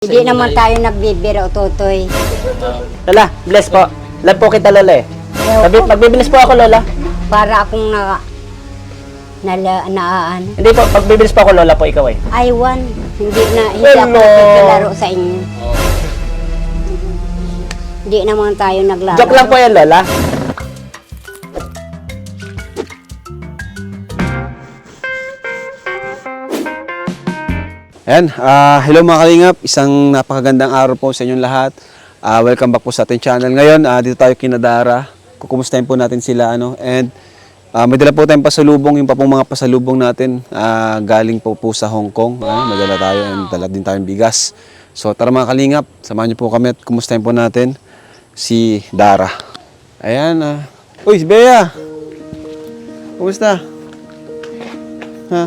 Hindi naman tayo nagbibiro, Totoy. Lola, bless po. Love po kita, Lola eh. Magbibilis po ako, Lola. Para akong naan. Hindi po, magbibilis po ako, Lola po, ikaw eh. I want. Hindi ako nakikilaro sa inyo. Hindi naman tayo naglaro. Joke lang po yan, Lola. Ayan, hello mga kalingap, isang napakagandang araw po sa inyong lahat. Welcome back po sa ating channel. Ngayon, dito tayo kina Dara. Kukumustahin po natin sila. And may dala po tayong pasalubong, yung pa pong mga pasalubong natin. Galing po sa Hong Kong. May dala tayo and dala din tayong bigas. So tara mga kalingap, samahan niyo po kami at kumustahin po natin si Dara. Ayan, uy, si Bea! Kumusta? Ha?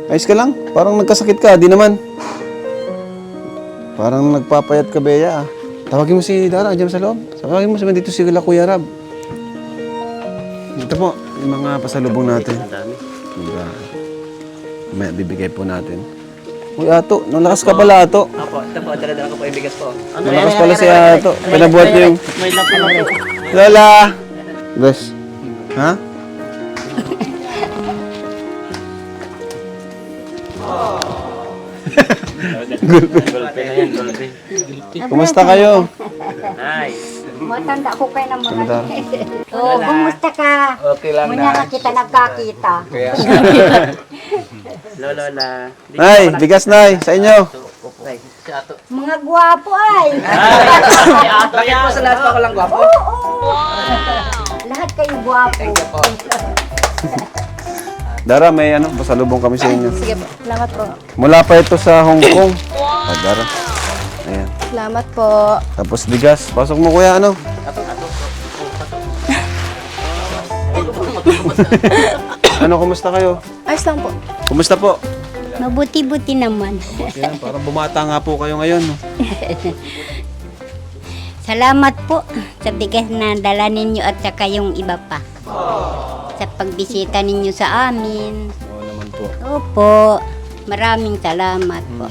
Ayos ka lang? Parang nagkasakit ka, di naman. Parang nagpapayat ka, Bea. Tawagin mo si Dara, dyan sa loob. Tawagin mo dito si Kuya Rab. Ito po, yung mga pasalubong natin. Ang dami. May bibigay po natin. Uy, Ato, nalakas ka pala, Ato. Opo, ito po, dala-dala ko po yung bigas po. Nalakas pala si Ato. Pinabuhat niyo yung... May love po po. Lola! Bless. Ha? Kumusta kayo? Nice. Matanda ko kayo naman. Dara. Oo, kumusta ka? Okay lang Muna na kita nagkakita. Lola. Nay, bigas nay, sa inyo. Si Ato. Mga gwapo ay. Si Ato. Bakit po sa lahat po ako lang gwapo? Oo. Lahat kayo gwapo. Thank you po. Dara, may pasalubong kami sa inyo. Sige po. Salamat po. Mula pa ito sa Hong Kong. Dara. Ayan. Salamat po. Tapos bigas. Pasok mo kuya, Ano, kumusta kayo? Ayos lang po. Kumusta po? Mabuti-buti naman. Yan, parang bumata nga po kayo ngayon. No? Salamat po sa bigas na dala ninyo at saka yung iba pa. Sa pagbisita ninyo sa amin. Oo naman po. Opo. Maraming salamat po.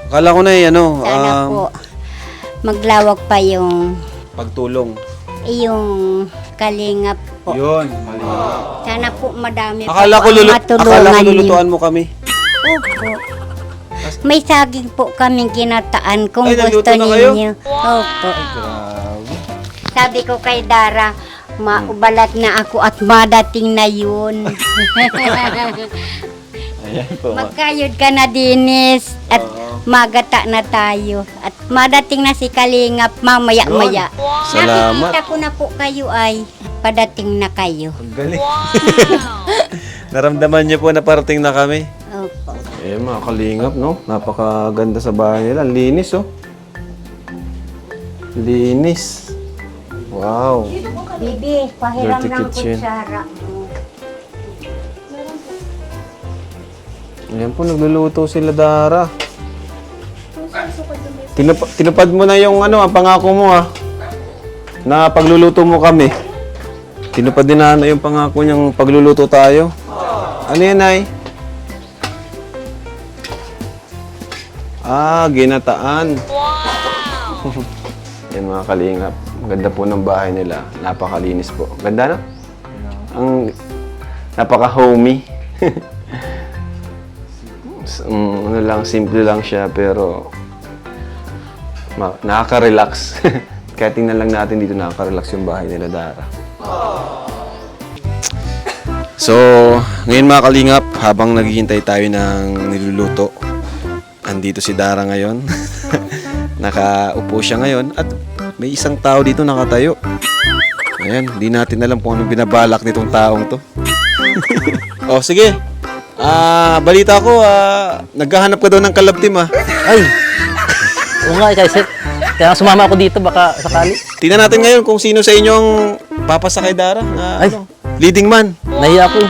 Akala ko na Sana po maglawak pa yung pagtulong. kalingap po. Yun. Sana po madami Akala ko matulungan lulutuan mo kami. Opo. May saging po kaming kinataan kung Ay, gusto nagluto na kayo? ninyo. Opo. Grabe. Sabi ko kay Dara, maubalat na ako at madating na yun. Ayan po. Magkayod ka na, Dinis. At magata na tayo. At madating na si Kalingap mamaya-maya. Salamat. Nakikita ko na po kayo ay padating na kayo. Ang galing. Naramdaman niyo po na parating na kami. Opo. Mga kalingap, no? Napakaganda sa bahay nila. Ang linis, oh. Linis. Wow. Bibi, pahiram Dirty ng kitchen. kutsara. Ayan po, nagluluto sila, Dara. Tinupad mo na yung ang pangako mo, na pagluluto mo kami. Tinupad din na yung pangako niyang pagluluto tayo. Ano yan, Nay? Ginataan. Yan mga kalingap. Ganda po ng bahay nila. Napakalinis po. Ganda, no? Napaka-homey. Simple lang siya pero nakaka-relax. Kaya tingnan lang natin dito, nakaka-relax yung bahay nila, Dara. So, ngayon mga kalingap, habang naghihintay tayo ng niluluto, andito si Dara ngayon. Nakaupo siya ngayon at may isang tao dito nakatayo. Ayan, hindi natin alam kung anong binabalak nitong taong to. Oh, sige. Balita ko, naghahanap ka daw ng collab team, Ay! Oo nga, kaya sumama ako dito, baka sakali. Tingnan natin ngayon kung sino sa inyo ang papasa kay Dara. Ay. Leading man. Nahiya ako.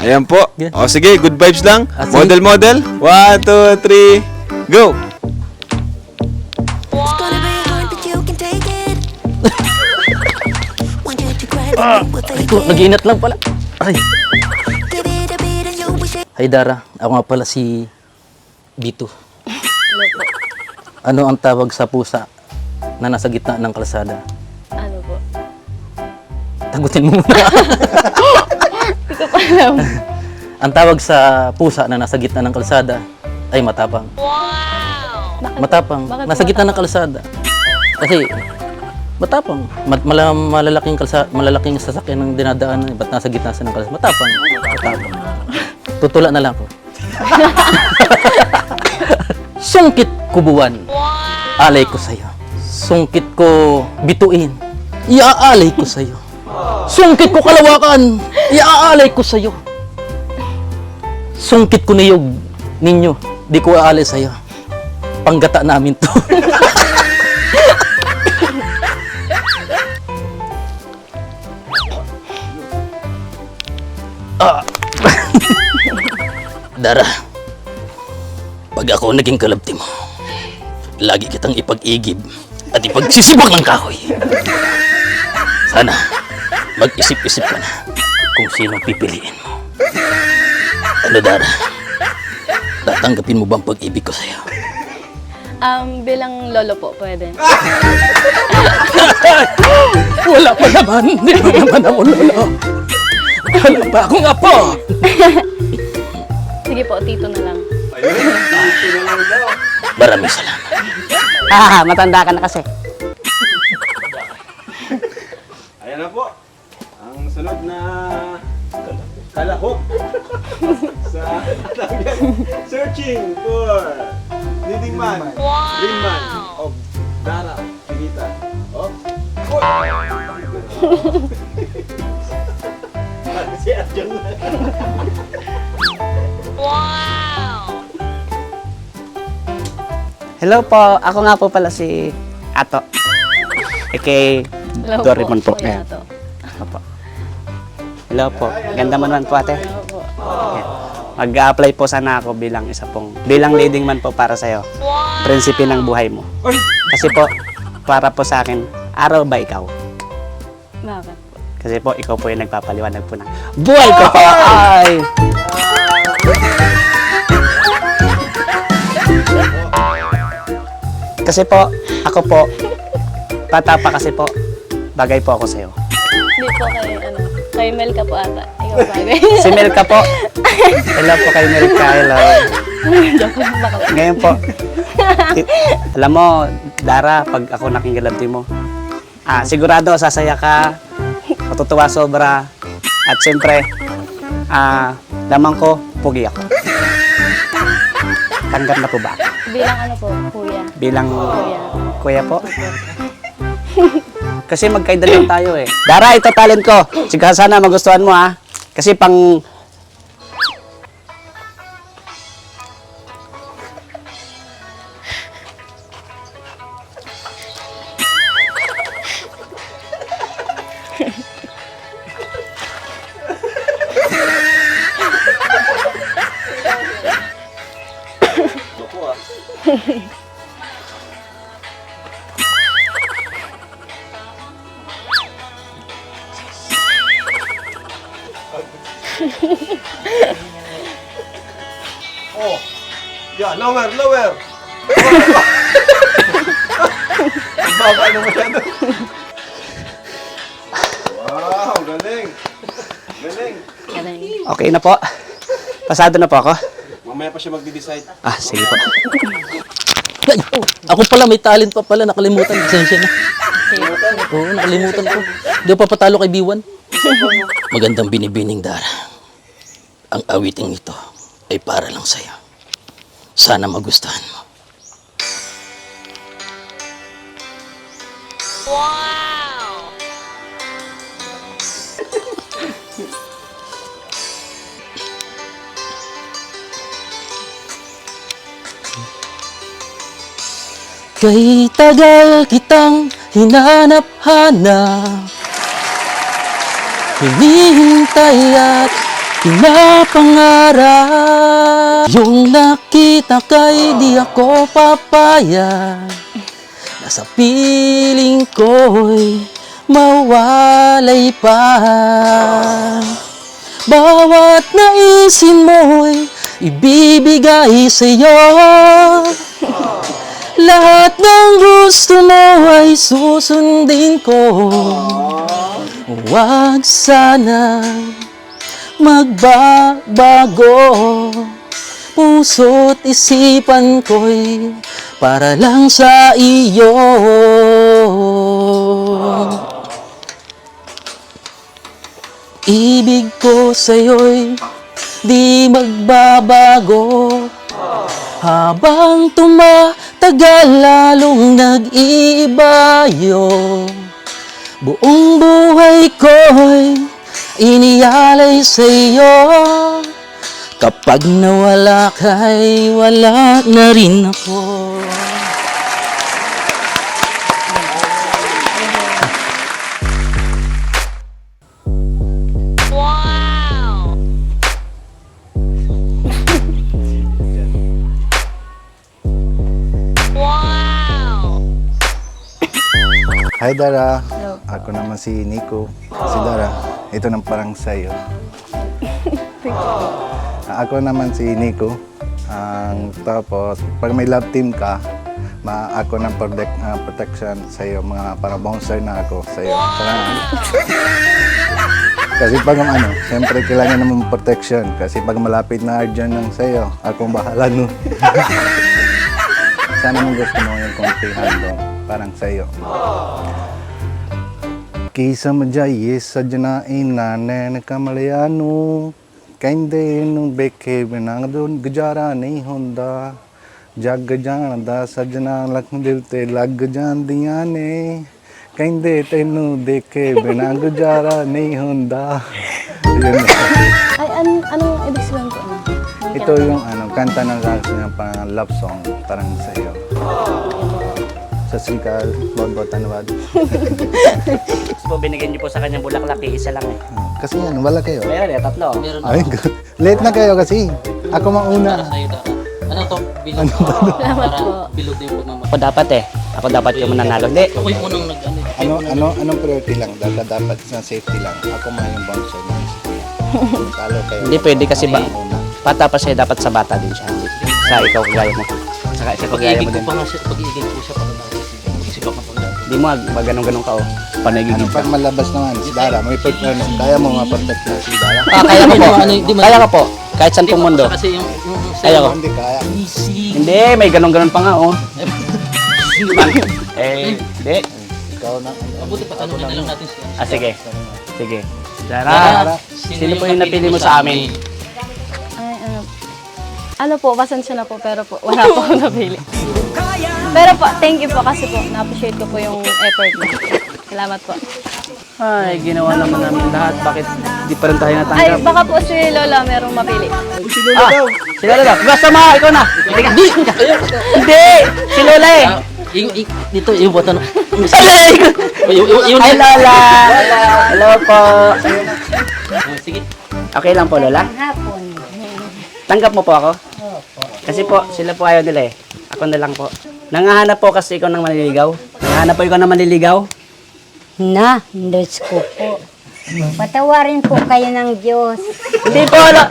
Ayan po. O sige, good vibes lang. Sige. Model. 1, 2, 3, go! Ay ko, nag-iinat lang pala. Ay. Hi Dara, ako nga pala si Bito. Ano ang tawag sa pusa na nasa gitna ng kalsada? Ano po? Tagutin mo muna. Hindi ko pa alam. Ang tawag sa pusa na nasa gitna ng kalsada ay matapang. Matapang. Bakit Nasa gitna ng kalsada. Kasi matapang. Malalaking sasakyan ng dinadaanan. Ba't nasa gitna siya ng kalsada? Matapang. Matapang. Tutula na lang ko. Sungkit kubuan. Alay ko sa'yo. Sungkit ko bituin. Iaalay ko sa'yo. Sungkit ko kalawakan. Iaalay ko sa'yo. Sungkit ko niyog ninyo. Di ko aalay sa'yo. Panggata namin to. Dara, pag ako naging kalabti mo, lagi kitang ipag-igib at ipagsisibak ng kahoy. Sana, mag-isip-isip ka na kung sino pipiliin mo. Ano, Dara? Tatanggapin mo ba ang pag-ibig ko sa'yo? Bilang lolo po, pwede. Wala pa naman. Hindi pa naman ako lolo. Wala pa akong apo. Sige po, tito na lang. Maraming salamat. Matanda ka na kasi. Ayan na po. Ang sunod na kalahok sa searching for leading man, dream man of Dara Pinita of si Arjun. Hello po, ako nga po pala si Ato. Okay, Hello Doraemon po. Kuya Ayan. Ato. Opo. Hello po, ganda mo naman po ate. Hello po. Mag-a-apply po sana ako bilang leading man po para sa'yo. Prinsipe ng buhay mo. Kasi po, para po sa akin, araw ba ikaw? Bakit po? Kasi po, ikaw po yung nagpapaliwanag po ng buhay ko po! Ay! Kasi po, ako po, bata pa kasi po, bagay po ako sa'yo. Hindi po kay Melka po ata. Ikaw bagay. Si Melka po. Hello po kay Melka. Hello. Joke lang baka. Ngayon po, alam mo, Dara, pag ako nakikigalabti mo, sigurado sasaya ka, matutuwa sobra, at siyempre, lamang ko, pugi ako. Tanggap na po ba? Bilang ano po, kuya. Bilang Kuya. kuya po? Kasi magkaedad lang tayo eh. Dara, ito talent ko. Sige, sana magustuhan mo ha. Kasi pang... Yeah, lower, lower. Ang baba na masyado. Wow, galing. Galing. Galing. Okay na po. Pasado na po ako. Mamaya pa siya magde-decide. Sige po. Ay, ako pala, may talent pa pala. Nakalimutan. Pasensya na. Oo, nakalimutan ko. Hindi ako papatalo kay B1. Magandang binibining, Dara. Ang awiting ito ay para lang sa'yo. Sana magustuhan mo. Kay tagal kitang hinanap-hanap, hinihintay at pinapangarap. Yung nakita kay di ako papayag, nasa piling ko'y mawalay pa. Bawat naisin mo'y ibibigay sa'yo. Lahat ng gusto mo ay susundin ko. Huwag sana magbabago. Puso't isipan ko'y para lang sa iyo. Ibig ko sa'yo'y di magbabago. Habang tumatagal lalong nag-iiba yun. Buong buhay ko'y inialay sa'yo. Kapag nawala ka'y wala na rin ako. Hi Dara, ako naman si Nico. Si Dara, ito nang parang sa'yo. Ako naman si Nico. Tapos, pag may love team ka, ako ng protection sa'yo. Mga parang bouncer na ako sa'yo. Kasi pag siyempre kailangan naman protection. Kasi pag malapit na Arjan ng sa'yo, akong bahala nun. Sana mo gusto mo yung kumpihan doon. Parang sa'yo. Kisa majaye sajna inane kamalayano ਕਹਿੰਦੇ ਨੂੰ ਵੇਖੇ ਬਿਨਾਂ ਗੁਜ਼ਾਰਾ ਨਹੀਂ ਹੁੰਦਾ ਜੱਗ ਜਾਣਦਾ ਸਜਣਾ ਲੱਖ ਦਿਲ ਤੇ ਲੱਗ ਜਾਂਦੀਆਂ ਨੇ ਕਹਿੰਦੇ ਤੈਨੂੰ ਦੇਖੇ ਬਿਨਾਂ ਗੁਜ਼ਾਰਾ ਨਹੀਂ ਹੁੰਦਾ. Ay, anong ibig sabihin ko? Ito yung kanta ng parang love song parang sa'yo. Sat Sri Akal, बहुत-बहुत धन्यवाद. Gusto po, binigyan niyo po sa kanyang bulaklak, isa lang eh. Kasi wala kayo. Meron eh, tatlo. Ay, late na kayo kasi. Ako mauna. Ano to? Bilog. Salamat po. Bilog din po naman. Ako dapat eh. Ako dapat yung mananalo. Hindi. Ako yung unang Anong priority lang? Dapat sa safety lang. Ako man yung bouncer ng talo kayo. Hindi pwede kasi ba? Ako mauna. Bata pa siya, dapat sa bata din siya. Sa ikaw, kagaya mo. Saka isa kagaya Pag-iigig mo ko din. pa nga siya, pag-iigig ko siya para mag-isip ako pag Hindi mo, ganun-ganun ka oh. Panagiging ka. Pag malabas naman si Dara, kaya mo ma-protect na si Dara. Kaya ko po. Di man- Kaya ka po. Kahit saan pong mundo. Kasi yung Kaya ko. Hindi kaya. easy. Hindi, may ganun-ganun pa nga oh. Hindi. Ikaw na. Mabuti pa tanongin na lang natin siya. Sige. Sige. Dara, sino po yung napili mo sa amin? Ay, ano po, pasensya na po, pero po, wala po akong napili. Pero po, thank you po kasi po, na-appreciate ko po yung effort niyo. Salamat po. Ay, ginawa naman namin lahat. Bakit di pa rin tayo Ay, natanggap? baka po si Lola merong mapili. Si Lola daw. Basta mo, ikaw na. Hindi. Hindi. Si Lola eh. Dito, yung boto no. Yung Hi Lola. Hello po. Sige. Okay lang po Lola? Hapon. Tanggap mo po ako? Kasi po, sila po ayaw nila eh. Ako na lang po. Nangahanap po kasi ikaw ng manliligaw. Nangahanap po ikaw ng manliligaw. Na, Diyos ko po. Patawarin po kayo ng Diyos. Hindi po, Lola.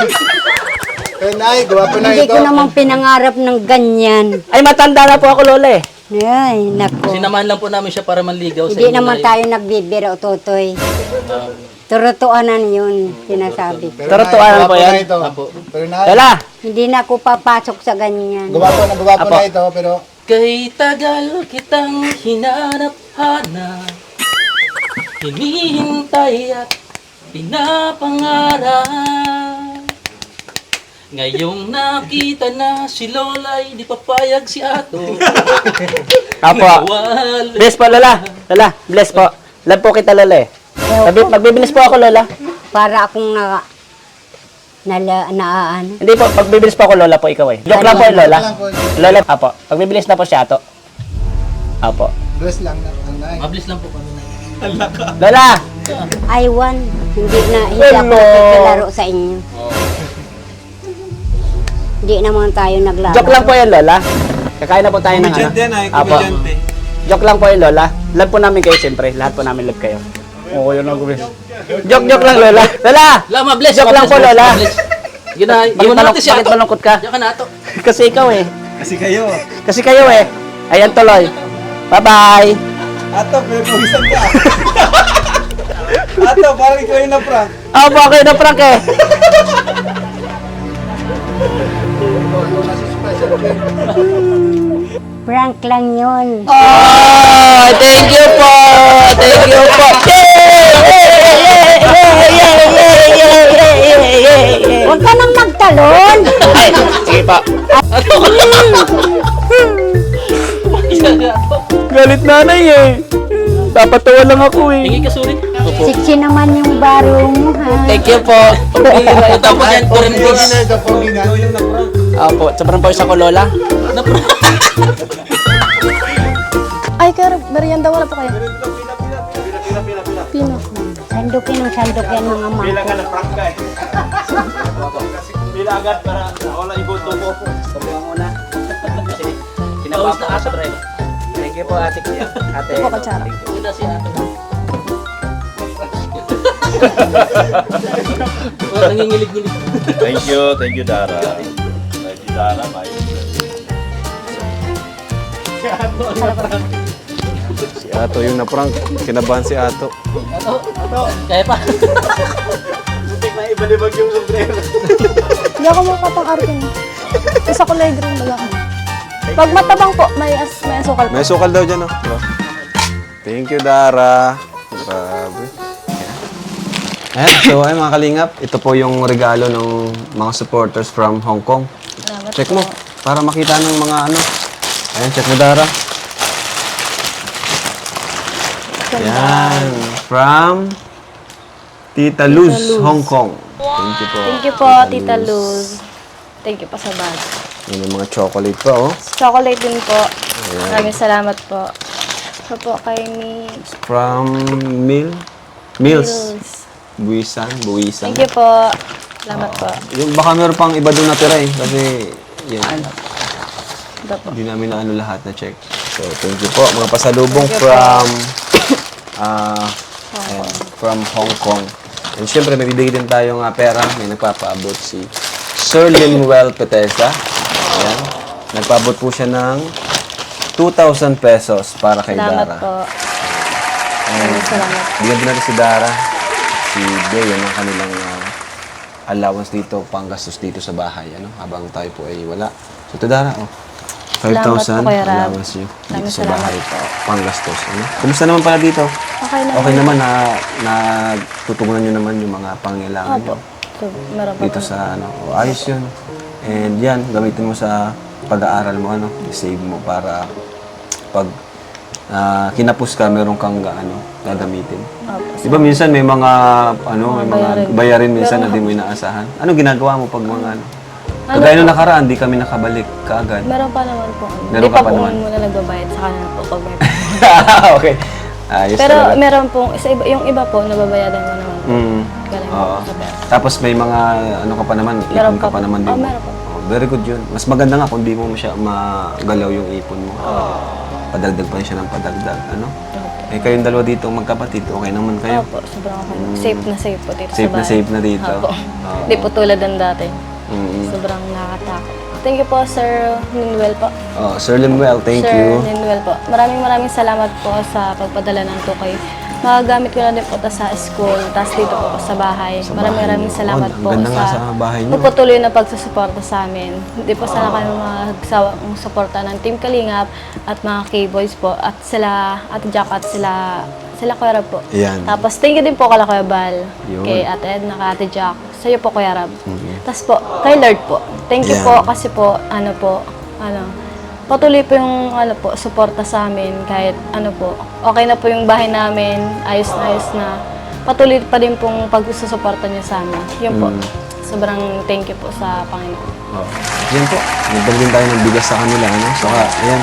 Nay, gawa po na Hindi ito. ko naman pinangarap ng ganyan. Ay, matanda na po ako Lola eh. Ay, nako. Sinamahan lang po namin siya para manligaw sa Hindi inyo. naman Nay. tayo nagbibiro, Totoy. Turutuanan yun, sinasabi. Turutuan po yan. Apo. Pero Nay, Lola, Hindi na ako papasok sa ganyan. gawa po Apo. na ito, pero Kay tagal kitang hinanap-hanap, hinihintay at pinapangarap. Ngayong nakita na si Lola'y di papayag si Ato. Apo. Wala. Bless po Lola. Lola, bless po. Love po kita Lola eh. Magbibilis po ako Lola. Para akong naaan. Hindi po, pagbibilis po ako Lola po ikaw eh. Joke lang po yung Lola. Lola, apo. Pagbibilis na po siya Ato. Apo. dress lang na Nay. Mabilis lang po kami. Lola! I won. Hindi ako nakikalaro sa inyo. Hindi naman tayo naglaro. Joke lang po yan Lola. Kakain na po tayo ng ano. Apo. Joke lang po yun Lola. Love po namin kayo siyempre. Lahat po namin love kayo. Oo, yun ang gumis. Joke lang Lola. Lola! Lama, bless. Joke lang po Lola. Yun na, iwan natin si Bakit Ato. malungkot ka? Diyan ka na, Ato. Kasi ikaw eh. Kasi kayo. Kasi kayo eh. Ayan tuloy. Bye-bye. Ato, pinapawisan ka. Ato, parang ikaw yung na-prank. Opo, kayo na prank eh. Prank lang yun. Oh, thank you po. Thank you po. Huwag ka nang magtalon. Ay, sige pa. Galit nanay eh. Dapat tawa lang ako eh. Hingi ka sulit. Opo. Siksi naman yung baro mo, ha? Thank you po. Tapos yan, Corinthians. Opo, sobrang pawis ako, Lola. Ay, kaya merienda wala po kayo? Pino. Sandukin ng sandukin ng ama ko. Sabi mo muna. Kasi kinababa ka sa pre. Thank you po, ate ko yan. Ate. Ito po, katsara. Yun na si Ato. Oh, nangingilig-ngilig. Thank you Dara. Thank you Dara, bye. Si Ato yung na-prank. Kinabahan si Ato. Kaya pa. Hindi ako makapang-arkin. Isa ko lang green baga. Pag matabang po, may asukal po. May sukal daw dyan, oh. Diba? Thank you, Dara. Grabe. Ayan, so ayun mga kalingap, ito po yung regalo ng mga supporters from Hong Kong. Salamat Check po. mo, para makita ng mga ano. Ayan, check mo, Dara. Ayan, from Tita Luz, Hong Kong. Thank you po. Thank you po, Tita Luz. Thank you po sa bag. Yan yung mga chocolate pa, oh. Chocolate din po. Maraming salamat po. Ito po kay Miss From Mills. Buwisan. Thank you po. Salamat po. Yung baka meron pang iba doon natira eh. Kasi, yan. Ito po. Hindi namin na ano lahat na check. So, thank you po. Mga pasalubong from ayan, from Hong Kong. And syempre, may bibigay din tayong pera. May nagpapaabot si Sir Limuel Petesa. Ayan. Nagpaabot po siya ng 2,000 pesos para kay Salamat Dara. po. Maraming salamat. Bigyan din natin si Dara. Si Bea ng kanilang allowance dito, panggastos dito sa bahay. Ano? Habang tayo po ay wala. So, ito Dara, oh. 5,000 Salamat po, Kuya Rab. allowance nyo dito Maraming sa salamat bahay. po. Panggastos. Ano? Kumusta naman pala dito? Okay naman. Okay naman na tutugunan nyo naman yung mga pangailangan Opo. nyo So, meron pa dito po. sa ano. O, ayos yun. And yan, gamitin mo sa pag-aaral mo, ano, i-save mo para pag kinapos ka, meron kang gagamitin. Opo. Di ba minsan may mga may mga bayarin. bayarin minsan na di mo inaasahan. Ano ginagawa mo pag mga Kagaya nung nakaraan, di kami nakabalik kaagad. Meron pa naman po. Meron Hindi ka pa pa po naman. muna nagbabayad sa kanila po pag may Okay. Ayos Pero talaga. meron pong, yung iba po, nababayaran mo naman. Mm. Galing Oo. po sa pera. Tapos may mga ano ka pa naman, Meron ipon ka pa pa po. naman din. Oh, meron pa. Oh, very good yun. Mas maganda nga kung di mo siya magalaw yung ipon mo. Padagdag pa rin siya ng padagdag. Ano? Eh kayong dalawa dito magkapatid, okay naman kayo. Opo, sobrang okay. Safe na safe po dito Safe sa na bahay. safe na dito. Opo. Oo. Hindi po tulad ng dati. Mm. Sobrang nakakatakot. Thank you po, Sir Linuel po. Oh, Sir Limuel, thank Sir you. Linuel po. Maraming salamat po sa pagpadala ng tukay. Magagamit ko na din po ito sa school, tapos dito po sa bahay. Maraming salamat Oh, po ang ganda nga sa sa bahay niyo. pagpatuloy na pagsusuporta sa amin. Hindi po sana kami magsawang suporta ng Team Kalingap at mga K-Boys po at sila Ate Jack at sila Kuya Rab po. Ayan. Tapos thank you din po kala Kuya Bal, Yun. kay Ate Edna, kay Ate Jack, sa iyo po Kuya Rab. Tapos po, kay Lord po. Thank you Ayan. po kasi po, patuloy po yung suporta sa amin kahit okay na po yung bahay namin, ayos na. Patuloy pa din pong pagsusuporta niyo sa amin. Yun po. Sobrang thank you po sa Panginoon. Oh. Yan po. Nagdagdag tayo ng bigas sa kanila. Ano? Saka, ayan.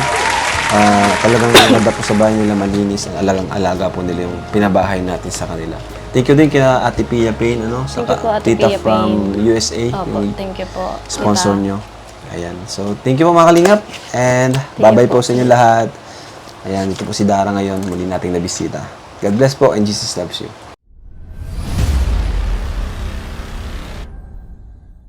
Talagang maganda po sa bahay nila malinis. Alagang-alaga po nila yung pinabahay natin sa kanila. Thank you din kina Ate Pia Payne. Ano? Thank you po, Ate Tita Pia from USA. Opo, Yung thank you po. sponsor Tita. nyo. Ayan. So, thank you po mga kalingap. And bye-bye po sa inyo lahat. Ayan, ito po si Dara ngayon. Muli nating nabisita. God bless po and Jesus loves you.